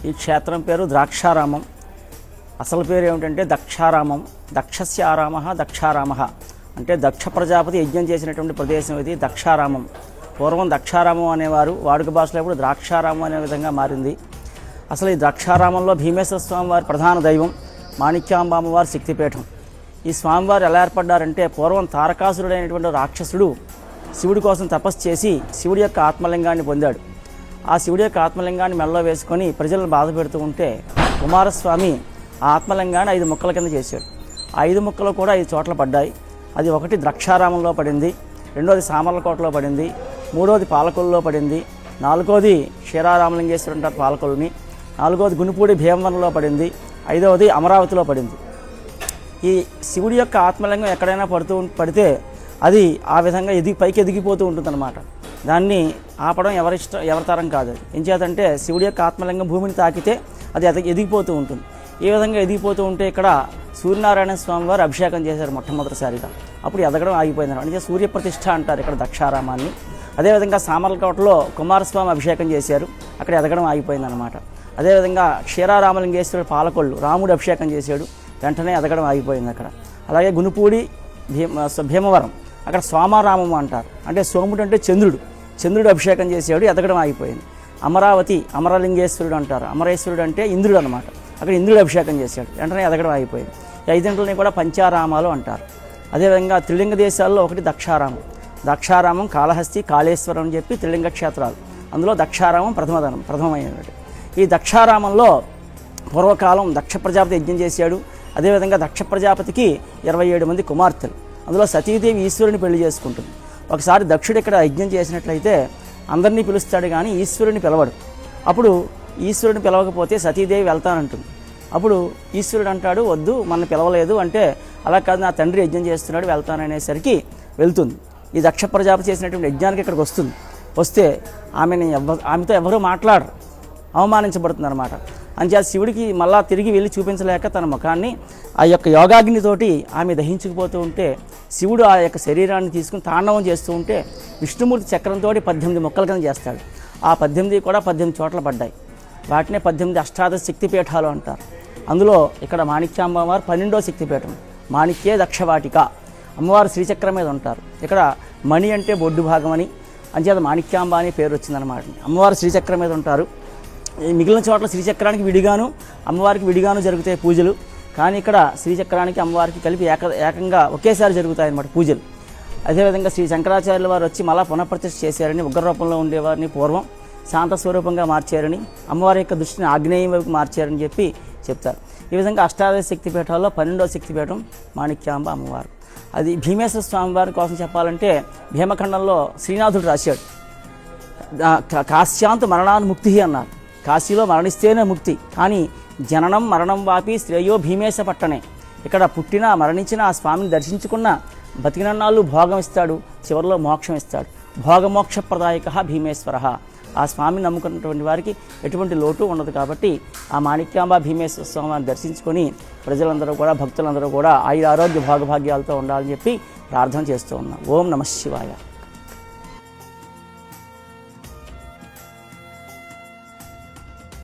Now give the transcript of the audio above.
ఈ క్షేత్రం పేరు ద్రాక్షారామం. అసలు పేరు ఏమిటంటే దక్షారామం. దక్షస్య ఆరామ దక్షారామ అంటే దక్ష ప్రజాపతి యజ్ఞం చేసినటువంటి ప్రదేశం ఇది దక్షారామం. పూర్వం దక్షారామం అనేవారు, వాడుక భాషలో ఇప్పుడు ద్రాక్షారామం అనే విధంగా మారింది. అసలు ఈ ద్రాక్షారామంలో భీమేశ్వర స్వామివారి ప్రధాన దైవం, మాణిక్యాంబామ్మవారి శక్తిపీఠం. ఈ స్వామివారు ఎలా ఏర్పడ్డారంటే పూర్వం తారకాసురుడైనటువంటి రాక్షసుడు శివుడి కోసం తపస్సు చేసి శివుడి యొక్క ఆత్మలింగాన్ని పొందాడు. ఆ శివుడి యొక్క ఆత్మలింగాన్ని మెడలో వేసుకొని ప్రజలను బాధ పెడుతూ ఉంటే కుమారస్వామి ఆ ఆత్మలింగాన్ని 5 ముక్కల కింద చేశాడు. ఆ 5 ముక్కలు కూడా 5 చోట్ల పడ్డాయి. అది ఒకటి ద్రాక్షారామంలో పడింది, రెండోది సామర్లకోటలో పడింది, మూడోది పాలకొల్లులో పడింది, నాలుగోది క్షీరారామలింగేశ్వరు అంటారు పాలకొల్లుని, నాలుగోది గునుపూడి భీమవరంలో పడింది, ఐదవది అమరావతిలో పడింది. ఈ శివుడి యొక్క ఆత్మలింగం ఎక్కడైనా పడితే అది ఆ విధంగా పైకి ఎదిగిపోతూ ఉంటుందన్నమాట. దాన్ని ఆపడం ఎవరి తరం కాదు. ఏం చేతంటే శివుడి యొక్క ఆత్మలింగం భూమిని తాకితే అది ఎదిగిపోతూ ఉంటుంది. ఈ విధంగా ఎదిగిపోతూ ఉంటే ఇక్కడ సూర్యనారాయణ స్వామి వారు అభిషేకం చేశారు మొట్టమొదటిసారిగా. అప్పుడు ఎదగడం ఆగిపోయింది. అంటే సూర్యప్రతిష్ఠ అంటారు ఇక్కడ దక్షారామాన్ని. అదేవిధంగా సామర్లకోటలో కుమారస్వామి అభిషేకం చేశారు, అక్కడ ఎదగడం ఆగిపోయిందన్నమాట. అదేవిధంగా క్షీరారామలింగేశ్వరుడు పాలకొల్లు రాముడు అభిషేకం చేశాడు, వెంటనే ఎదగడం ఆగిపోయింది అక్కడ. అలాగే గునుపూడి భీమవరం అక్కడ సోమారామం అంటారు. అంటే సోముడు అంటే చంద్రుడు అభిషేకం చేసాడు, ఎదగడం ఆగిపోయింది. అమరావతి అమరలింగేశ్వరుడు అంటారు. అమరేశ్వరుడు అంటే ఇంద్రుడు అనమాట. అక్కడ ఇంద్రుడు అభిషేకం చేశాడు, వెంటనే ఎదగడం అయిపోయింది. ఈ 5 కూడా పంచారామాలు అంటారు. అదేవిధంగా త్రిలింగ దేశాల్లో ఒకటి దక్షారామం. దక్షారామం, కాళహస్తి, కాళేశ్వరం అని చెప్పి త్రిలింగ క్షేత్రాలు. అందులో దక్షారామం ప్రథమమైనది. ఈ దక్షారామంలో పూర్వకాలం దక్ష ప్రజాపతి యజ్ఞం చేశాడు. అదేవిధంగా దక్ష ప్రజాపతికి 27 మంది కుమార్తెలు. అందులో సతీదేవి ఈశ్వరుని పెళ్లి చేసుకుంటుంది. ఒకసారి దక్షుడు ఇక్కడ యజ్ఞం చేసినట్లయితే అందరినీ పిలుస్తాడు కానీ ఈశ్వరుని పిలవడు. అప్పుడు ఈశ్వరుని పిలవకపోతే సతీదేవి వెళ్తానంటుంది. అప్పుడు ఈశ్వరుడు అంటాడు, వద్దు మన పిలవలేదు అంటే, అలా కాదు నా తండ్రి యజ్ఞం చేస్తున్నాడు వెళ్తాననేసరికి వెళ్తుంది. ఈ దక్ష ప్రజాపతి చేసినటువంటి యజ్ఞానికి ఇక్కడికి వస్తుంది. వస్తే ఆమెతో ఎవరూ మాట్లాడరు, అవమానించబడుతుంది అనమాట. అంచేత శివుడికి మళ్ళా తిరిగి వెళ్ళి చూపించలేక తన ముఖాన్ని ఆ యొక్క యోగాగ్నితోటి ఆమె దహించుకుపోతూ ఉంటే శివుడు ఆ యొక్క శరీరాన్ని తీసుకుని తాండవం చేస్తూ ఉంటే విష్ణుమూర్తి చక్రంతో 18 ముక్కల కింద చేస్తాడు. ఆ 18 కూడా 18 చోట్ల పడ్డాయి. వాటినే 18 అష్టాదశ శక్తిపీఠాలు అంటారు. అందులో ఇక్కడ మాణిక్యాంబవారు 12వ శక్తిపీఠం. మాణిక్యే దక్షవాటిక. అమ్మవారు శ్రీచక్రం మీద ఉంటారు. ఇక్కడ మణి అంటే బొడ్డు భాగం అని, అంచేత మాణిక్యాంబ అనే పేరు వచ్చిందనమాట. అమ్మవారు శ్రీచక్రం మీద ఉంటారు. మిగిలిన చోట్ల శ్రీచక్రానికి విడిగాను అమ్మవారికి విడిగాను జరుగుతాయి పూజలు. కానీ ఇక్కడ శ్రీచక్రానికి అమ్మవారికి కలిపి ఏకంగా ఒకేసారి జరుగుతాయి అన్నమాట పూజలు. అదేవిధంగా శ్రీ శంకరాచార్యుల వారు వచ్చి మళ్ళా పునఃప్రతిష్ఠ చేశారని, ఉగ్ర రూపంలో ఉండేవారిని పూర్వం శాంత స్వరూపంగా మార్చారని, అమ్మవారి యొక్క దృష్టిని ఆగ్నేయం వైపు మార్చారని చెప్పి చెప్తారు. ఈ విధంగా అష్టాదశ శక్తిపీఠాల్లో 12వ శక్తిపీఠం మాణిక్యాంబ అమ్మవారు. అది భీమేశ్వర స్వామివారి కోసం చెప్పాలంటే భీమఖండంలో శ్రీనాథుడు రాశాడు, కాశ్యాంత మరణాన్ముక్తి అన్నారు. కాశీలో మరణిస్తేనే ముక్తి, కానీ జననం మరణం వాపి శ్రేయో భీమేశ పట్టనే. ఇక్కడ పుట్టినా మరణించినా ఆ స్వామిని దర్శించుకున్న బతికినన్నాళ్ళు భోగం ఇస్తాడు, చివరిలో మోక్షం ఇస్తాడు. భోగమోక్షప్రదాయక భీమేశ్వర. ఆ స్వామిని నమ్ముకున్నటువంటి వారికి ఎటువంటి లోటు ఉండదు. కాబట్టి ఆ మాణిక్యాంబ భీమేశ్వర స్వామిని దర్శించుకొని ప్రజలందరూ కూడా, భక్తులందరూ కూడా ఆయుర ఆరోగ్య భోగభాగ్యాలతో ఉండాలని చెప్పి ప్రార్థన చేస్తూ ఉన్నాం. ఓం నమః శివాయ.